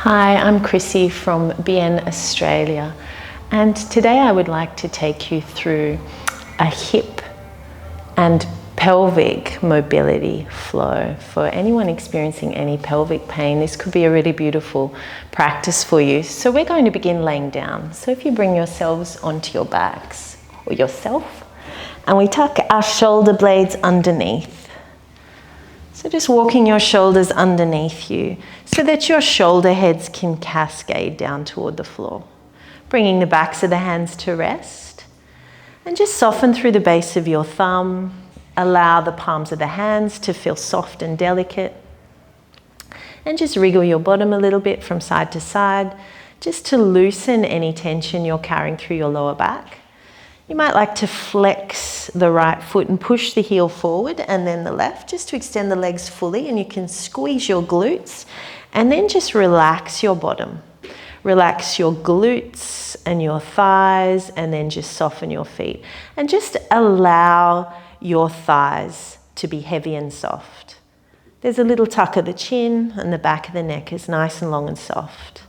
Hi, I'm Chrissy from BN Australia, and today I would like to take you through a hip and pelvic mobility flow. For anyone experiencing any pelvic pain, this could be a really beautiful practice for you. So we're going to begin laying down. So if you bring yourselves onto your backs or yourself, and we tuck our shoulder blades underneath. So just walking your shoulders underneath you so that your shoulder heads can cascade down toward the floor. Bringing the backs of the hands to rest. And just soften through the base of your thumb. Allow the palms of the hands to feel soft and delicate. And just wriggle your bottom a little bit from side to side, just to loosen any tension you're carrying through your lower back. You might like to flex the right foot and push the heel forward and then the left, just to extend the legs fully, and you can squeeze your glutes and then just relax your bottom. Relax your glutes and your thighs and then just soften your feet. And just allow your thighs to be heavy and soft. There's a little tuck of the chin and the back of the neck is nice and long and soft.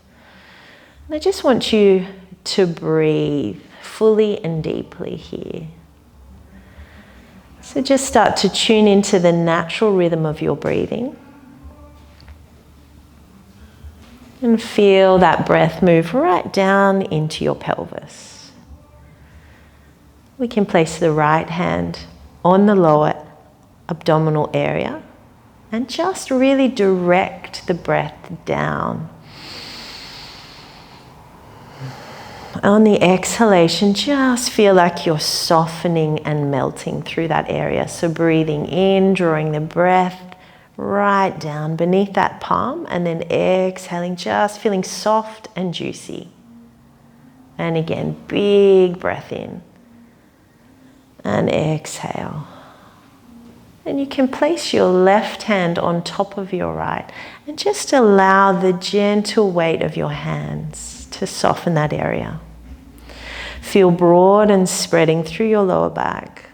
And I just want you to breathe fully and deeply here. So just start to tune into the natural rhythm of your breathing. And feel that breath move right down into your pelvis. We can place the right hand on the lower abdominal area and just really direct the breath down. On the exhalation, just feel like you're softening and melting through that area. So breathing in, drawing the breath right down beneath that palm, and then exhaling, just feeling soft and juicy. And again, big breath in. And exhale. And you can place your left hand on top of your right and just allow the gentle weight of your hands to soften that area. Feel broad and spreading through your lower back.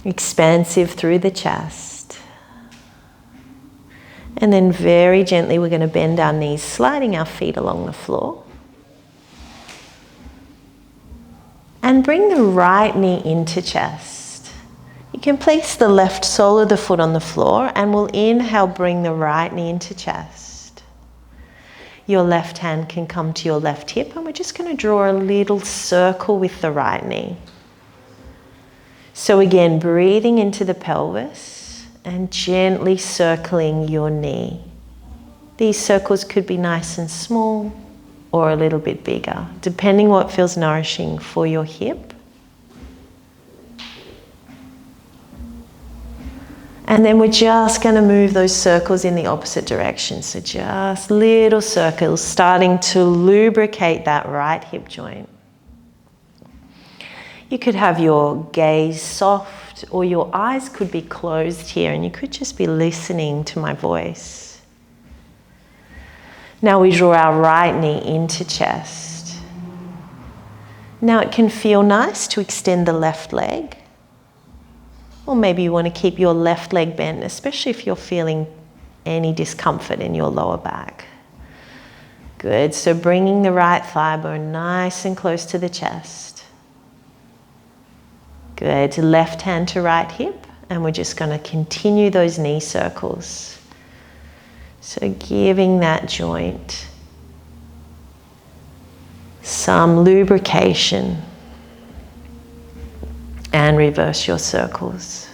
Expansive through the chest. And then very gently we're going to bend our knees, sliding our feet along the floor. And bring the right knee into chest. You can place the left sole of the foot on the floor and we'll inhale, bring the right knee into chest. Your left hand can come to your left hip and we're just going to draw a little circle with the right knee. So again, breathing into the pelvis and gently circling your knee. These circles could be nice and small or a little bit bigger, depending what feels nourishing for your hip. And then we're just going to move those circles in the opposite direction. So just little circles, starting to lubricate that right hip joint. You could have your gaze soft or your eyes could be closed here and you could just be listening to my voice. Now we draw our right knee into chest. Now it can feel nice to extend the left leg. Or maybe you want to keep your left leg bent, especially if you're feeling any discomfort in your lower back. Good, so bringing the right thigh bone nice and close to the chest. Good, left hand to right hip, and we're just going to continue those knee circles. So giving that joint some lubrication. And reverse your circles.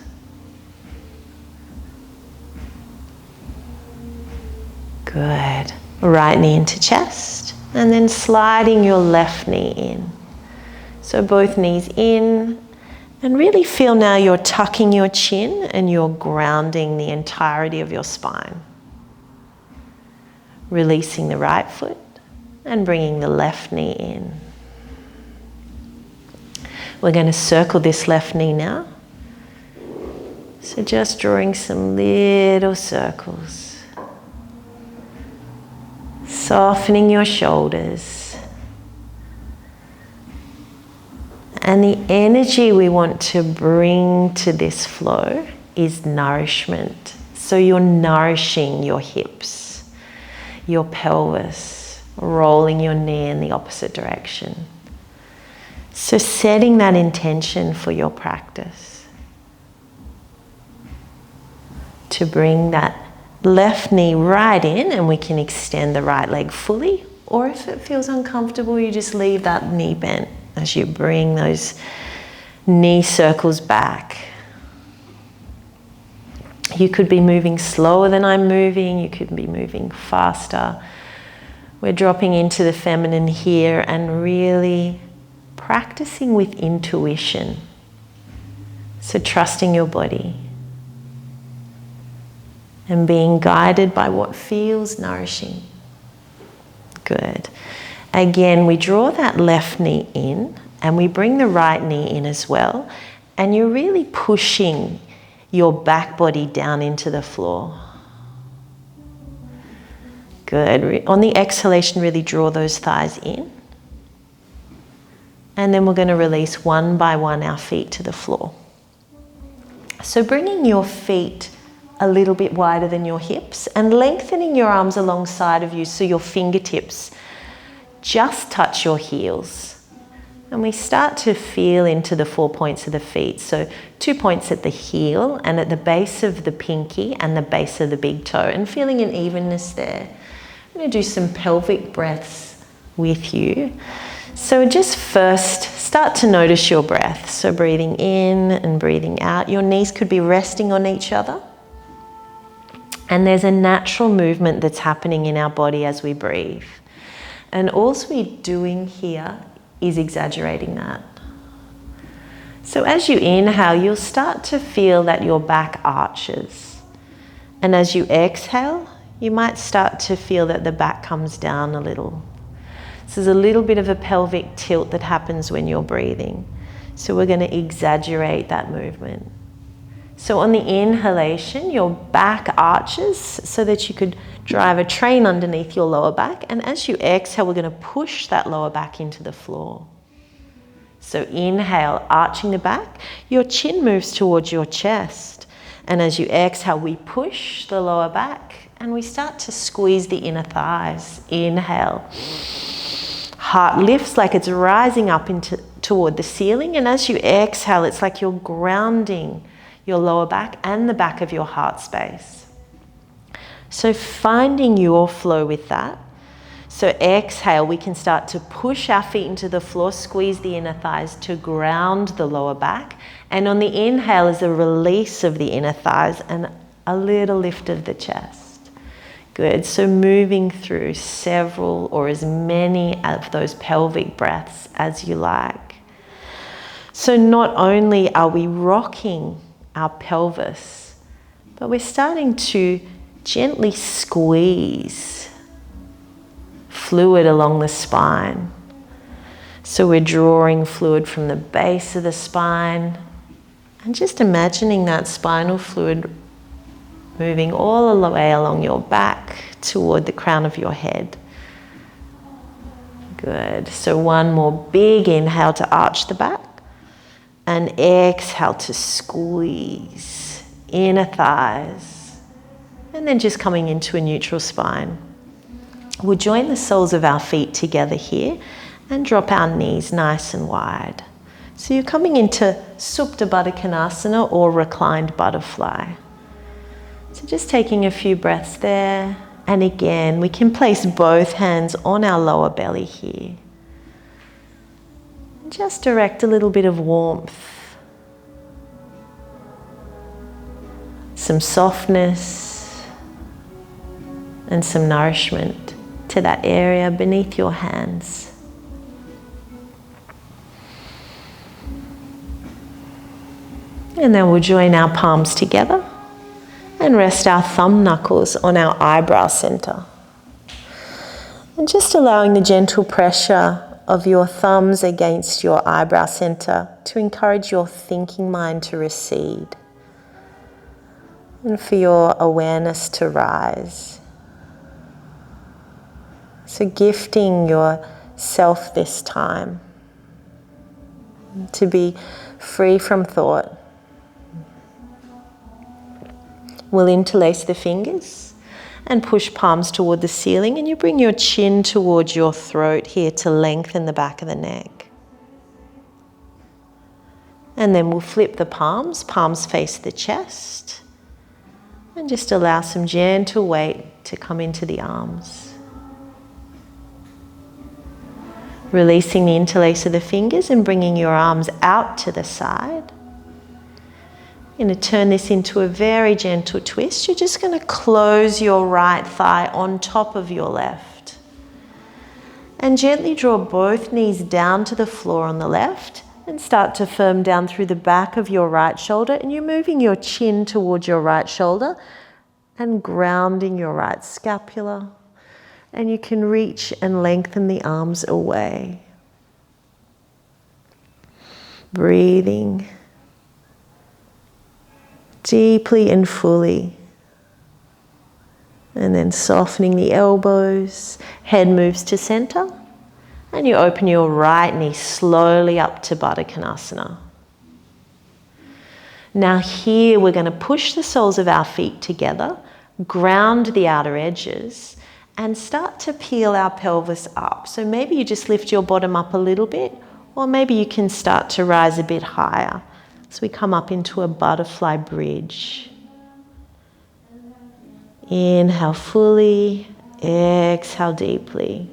Good. Right knee into chest and then sliding your left knee in. So both knees in and really feel now you're tucking your chin and you're grounding the entirety of your spine. Releasing the right foot and bringing the left knee in. We're going to circle this left knee now. So just drawing some little circles. Softening your shoulders. And the energy we want to bring to this flow is nourishment. So you're nourishing your hips, your pelvis, rolling your knee in the opposite direction. So setting that intention for your practice to bring that left knee right in, and we can extend the right leg fully, or if it feels uncomfortable, you just leave that knee bent as you bring those knee circles back. You could be moving slower than I'm moving, you could be moving faster. We're dropping into the feminine here and really practicing with intuition. So trusting your body and being guided by what feels nourishing. Good. Again, we draw that left knee in and we bring the right knee in as well. And you're really pushing your back body down into the floor. Good. On the exhalation, really draw those thighs in. And then we're going to release one by one our feet to the floor. So bringing your feet a little bit wider than your hips and lengthening your arms alongside of you so your fingertips just touch your heels. And we start to feel into the 4 points of the feet. So 2 points at the heel and at the base of the pinky and the base of the big toe, and feeling an evenness there. I'm going to do some pelvic breaths with you. So just first start to notice your breath. So breathing in and breathing out. Your knees could be resting on each other. And there's a natural movement that's happening in our body as we breathe. And all we're doing here is exaggerating that. So as you inhale, you'll start to feel that your back arches. And as you exhale, you might start to feel that the back comes down a little. So there's a little bit of a pelvic tilt that happens when you're breathing. So we're going to exaggerate that movement. So on the inhalation, your back arches so that you could drive a train underneath your lower back. And as you exhale, we're going to push that lower back into the floor. So inhale, arching the back. Your chin moves towards your chest. And as you exhale, we push the lower back and we start to squeeze the inner thighs. Inhale. Heart lifts like it's rising up toward the ceiling. And as you exhale, it's like you're grounding your lower back and the back of your heart space. So finding your flow with that. So exhale, we can start to push our feet into the floor, squeeze the inner thighs to ground the lower back. And on the inhale is a release of the inner thighs and a little lift of the chest. Good, so moving through several or as many of those pelvic breaths as you like. So not only are we rocking our pelvis, but we're starting to gently squeeze fluid along the spine. So we're drawing fluid from the base of the spine and just imagining that spinal fluid moving all the way along your back toward the crown of your head. Good. So one more big inhale to arch the back and exhale to squeeze inner thighs, and then just coming into a neutral spine. We'll join the soles of our feet together here and drop our knees nice and wide. So you're coming into Supta Baddha Konasana or reclined butterfly. So just taking a few breaths there. And again, we can place both hands on our lower belly here. And just direct a little bit of warmth, some softness, and some nourishment to that area beneath your hands. And then we'll join our palms together and rest our thumb knuckles on our eyebrow center. And just allowing the gentle pressure of your thumbs against your eyebrow center to encourage your thinking mind to recede and for your awareness to rise. So gifting yourself this time to be free from thought, We'll interlace the fingers and push palms toward the ceiling, and you bring your chin towards your throat here to lengthen the back of the neck. And then we'll flip the palms face the chest, and just allow some gentle weight to come into the arms. Releasing the interlace of the fingers and bringing your arms out to the side. You're going to turn this into a very gentle twist. You're just going to close your right thigh on top of your left. And gently draw both knees down to the floor on the left and start to firm down through the back of your right shoulder. And you're moving your chin towards your right shoulder and grounding your right scapula. And you can reach and lengthen the arms away. Breathing deeply and fully. And then softening the elbows, head moves to center, and you open your right knee slowly up to Baddha Konasana. Now here we're going to push the soles of our feet together, ground the outer edges, and start to peel our pelvis up. So maybe you just lift your bottom up a little bit, or maybe you can start to rise a bit higher. So we come up into a butterfly bridge. Inhale fully, exhale deeply.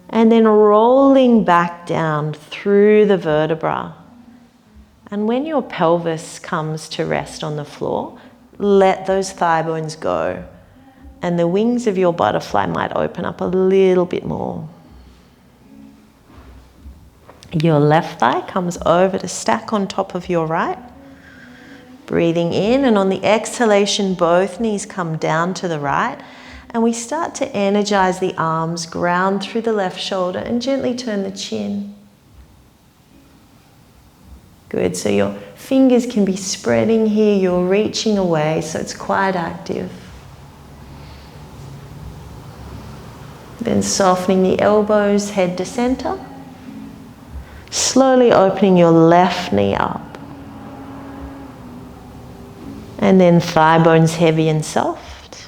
And then rolling back down through the vertebra. And when your pelvis comes to rest on the floor, let those thigh bones go. And the wings of your butterfly might open up a little bit more. Your left thigh comes over to stack on top of your right. Breathing in, and on the exhalation, both knees come down to the right. And we start to energize the arms, ground through the left shoulder, and gently turn the chin. Good, so your fingers can be spreading here, you're reaching away, so it's quite active. Then softening the elbows, head to center. Slowly opening your left knee up. And then thigh bones heavy and soft.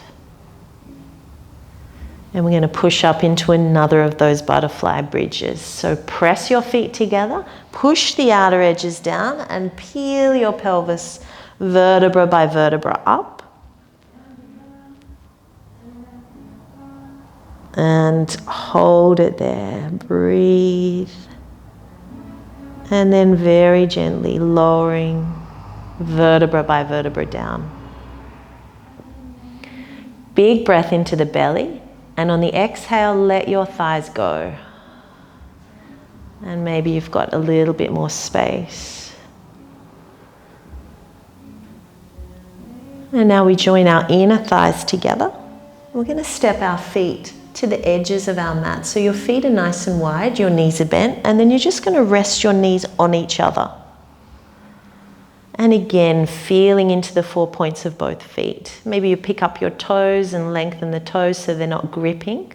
And we're going to push up into another of those butterfly bridges. So press your feet together, push the outer edges down, and peel your pelvis vertebra by vertebra up. And hold it there, breathe. And then very gently lowering vertebra by vertebra down. Big breath into the belly, and on the exhale, let your thighs go. And maybe you've got a little bit more space. And now we join our inner thighs together. We're going to step our feet to the edges of our mat. So your feet are nice and wide, your knees are bent, and then you're just going to rest your knees on each other. And again, feeling into the 4 points of both feet. Maybe you pick up your toes and lengthen the toes so they're not gripping.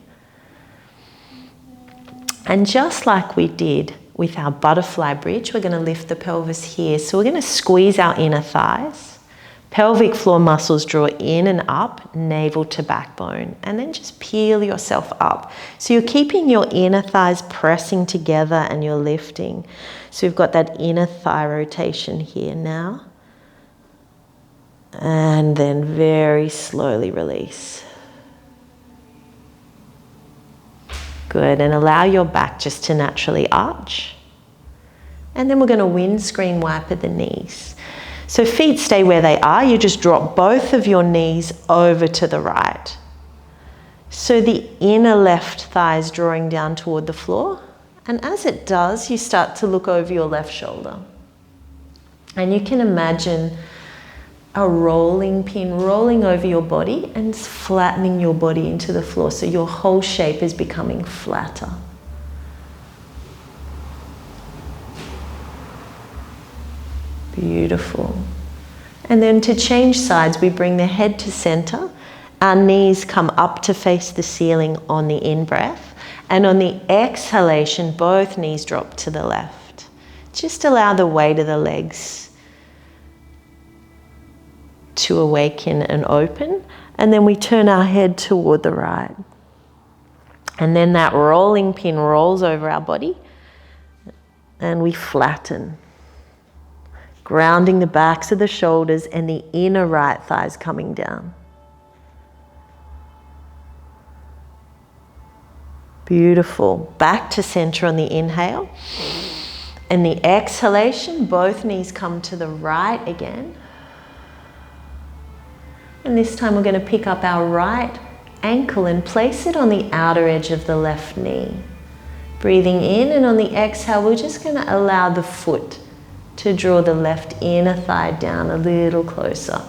And just like we did with our butterfly bridge, we're going to lift the pelvis here. So we're going to squeeze our inner thighs. Pelvic floor muscles draw in and up, navel to backbone, and then just peel yourself up. So you're keeping your inner thighs pressing together and you're lifting. So we've got that inner thigh rotation here now. And then very slowly release. Good, and allow your back just to naturally arch. And then we're going to windscreen wiper the knees. So feet stay where they are, you just drop both of your knees over to the right. So the inner left thigh is drawing down toward the floor, and as it does, you start to look over your left shoulder. And you can imagine a rolling pin rolling over your body and flattening your body into the floor, so your whole shape is becoming flatter. Beautiful. And then to change sides, we bring the head to center. Our knees come up to face the ceiling on the in-breath. And on the exhalation, both knees drop to the left. Just allow the weight of the legs to awaken and open. And then we turn our head toward the right. And then that rolling pin rolls over our body and we flatten, grounding the backs of the shoulders and the inner right thighs coming down. Beautiful. Back to center on the inhale. And the exhalation, both knees come to the right again. And this time we're going to pick up our right ankle and place it on the outer edge of the left knee. Breathing in, and on the exhale, we're just going to allow the foot to draw the left inner thigh down a little closer.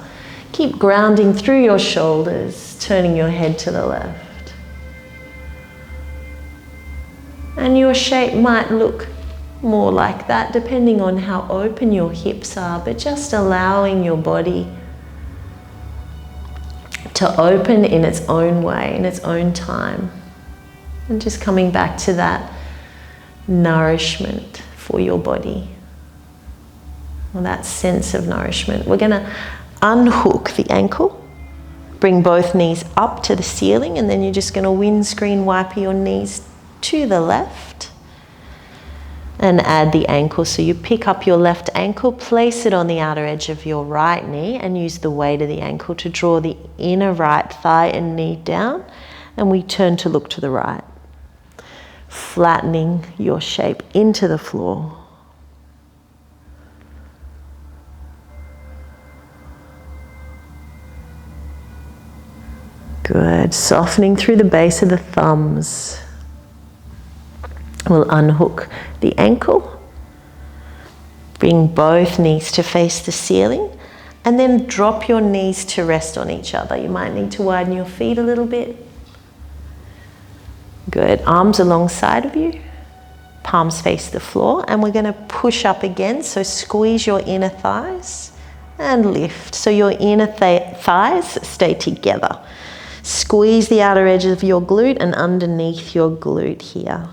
Keep grounding through your shoulders, turning your head to the left. And your shape might look more like that depending on how open your hips are, but just allowing your body to open in its own way, in its own time. And just coming back to that nourishment for your body. Or that sense of nourishment. We're going to unhook the ankle, bring both knees up to the ceiling, and then you're just going to windscreen wipe your knees to the left and add the ankle. So you pick up your left ankle, place it on the outer edge of your right knee and use the weight of the ankle to draw the inner right thigh and knee down, and we turn to look to the right, flattening your shape into the floor. Good. Softening through the base of the thumbs. We'll unhook the ankle, bring both knees to face the ceiling, and then drop your knees to rest on each other. You might need to widen your feet a little bit. Good. Arms alongside of you, palms face the floor, and we're going to push up again. So squeeze your inner thighs and lift. So your inner thighs stay together. Squeeze the outer edge of your glute and underneath your glute here.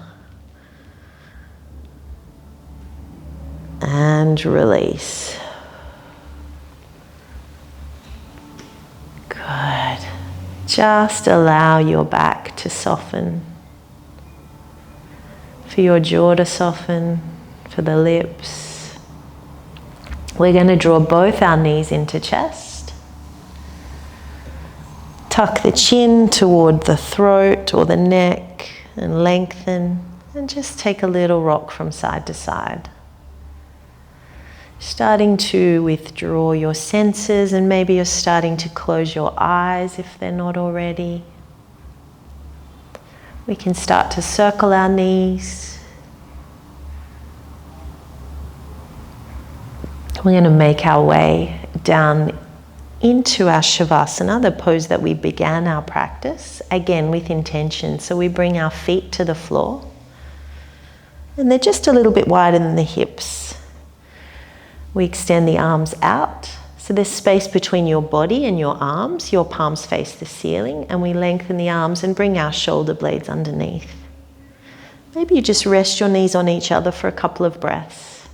And release. Good. Just allow your back to soften. For your jaw to soften, for the lips. We're going to draw both our knees into chest. Tuck the chin toward the throat or the neck and lengthen, and just take a little rock from side to side. Starting to withdraw your senses, and maybe you're starting to close your eyes if they're not already. We can start to circle our knees. We're going to make our way down into our Savasana, the pose that we began our practice, again with intention. So we bring our feet to the floor, and they're just a little bit wider than the hips. We extend the arms out, so there's space between your body and your arms. Your palms face the ceiling, and we lengthen the arms and bring our shoulder blades underneath. Maybe you just rest your knees on each other for a couple of breaths.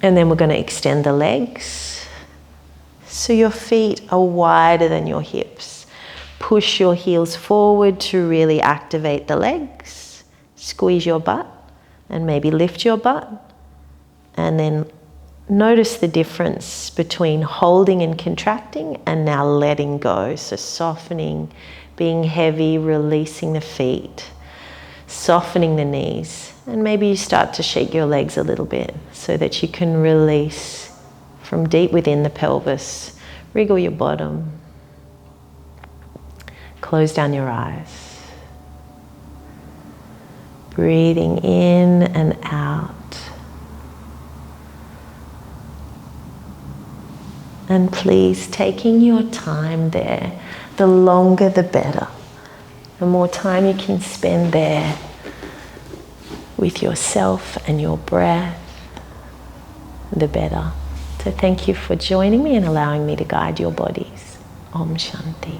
And then we're going to extend the legs. So your feet are wider than your hips. Push your heels forward to really activate the legs. Squeeze your butt and maybe lift your butt. And then notice the difference between holding and contracting and now letting go. So softening, being heavy, releasing the feet, softening the knees. And maybe you start to shake your legs a little bit so that you can release from deep within the pelvis. Wriggle your bottom. Close down your eyes. Breathing in and out. And please, taking your time there. The longer the better. The more time you can spend there with yourself and your breath, the better. So thank you for joining me and allowing me to guide your bodies. Om Shanti.